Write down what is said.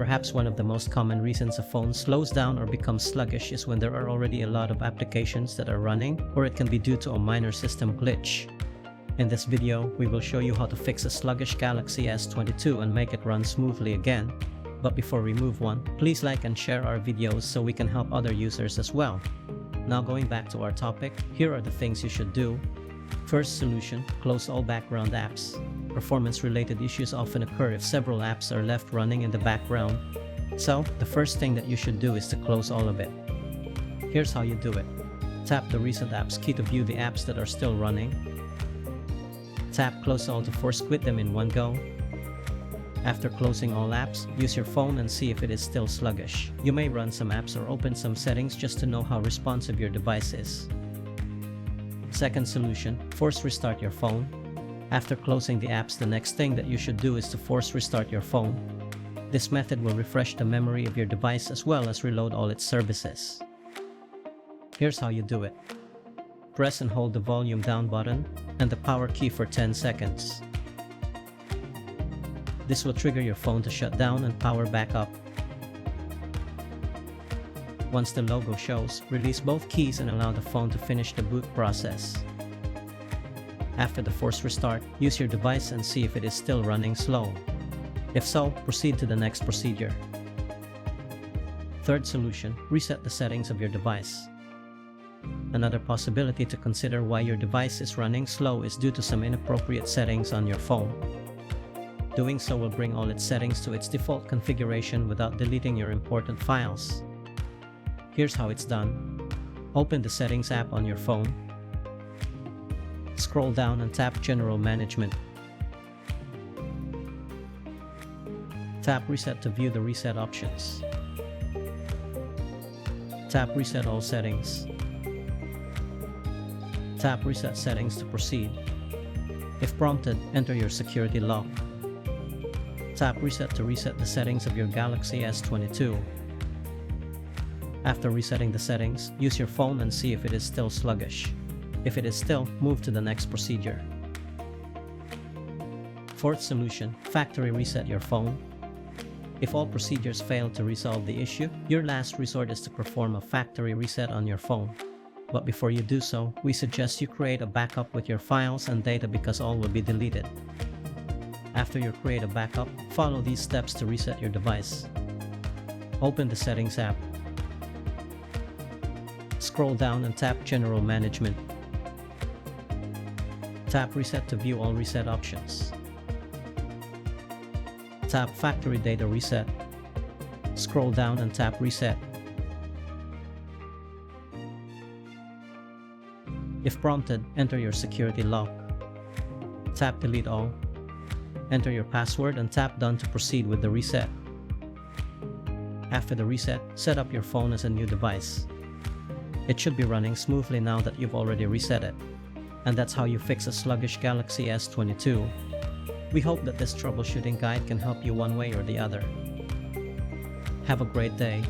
Perhaps one of the most common reasons a phone slows down or becomes sluggish is when there are already a lot of applications that are running, or it can be due to a minor system glitch. In this video, we will show you how to fix a sluggish Galaxy S22 and make it run smoothly again. But before we move on, please like and share our videos so we can help other users as well. Now going back to our topic, here are the things you should do. First solution, close all background apps. Performance-related issues often occur if several apps are left running in the background. So, the first thing that you should do is to close all of it. Here's how you do it. Tap the Recent Apps key to view the apps that are still running. Tap Close All to force quit them in one go. After closing all apps, use your phone and see if it is still sluggish. You may run some apps or open some settings just to know how responsive your device is. Second solution, force restart your phone. After closing the apps, the next thing that you should do is to force restart your phone. This method will refresh the memory of your device as well as reload all its services. Here's how you do it. Press and hold the volume down button and the power key for 10 seconds. This will trigger your phone to shut down and power back up. Once the logo shows, release both keys and allow the phone to finish the boot process. After the forced restart, use your device and see if it is still running slow. If so, proceed to the next procedure. Third solution, reset the settings of your device. Another possibility to consider why your device is running slow is due to some inappropriate settings on your phone. Doing so will bring all its settings to its default configuration without deleting your important files. Here's how it's done. Open the Settings app on your phone. Scroll down and tap General Management. Tap Reset to view the reset options. Tap Reset All Settings. Tap Reset Settings to proceed. If prompted, enter your security lock. Tap Reset to reset the settings of your Galaxy S22. After resetting the settings, use your phone and see if it is still sluggish. If it is still, move to the next procedure. Fourth solution, factory reset your phone. If all procedures fail to resolve the issue, your last resort is to perform a factory reset on your phone. But before you do so, we suggest you create a backup with your files and data because all will be deleted. After you create a backup, follow these steps to reset your device. Open the Settings app. Scroll down and tap General Management. Tap Reset to view all reset options. Tap Factory Data Reset. Scroll down and tap Reset. If prompted, enter your security lock. Tap Delete All. Enter your password and tap Done to proceed with the reset. After the reset, set up your phone as a new device. It should be running smoothly now that you've already reset it. And that's how you fix a sluggish Galaxy S22. We hope that this troubleshooting guide can help you one way or the other. Have a great day.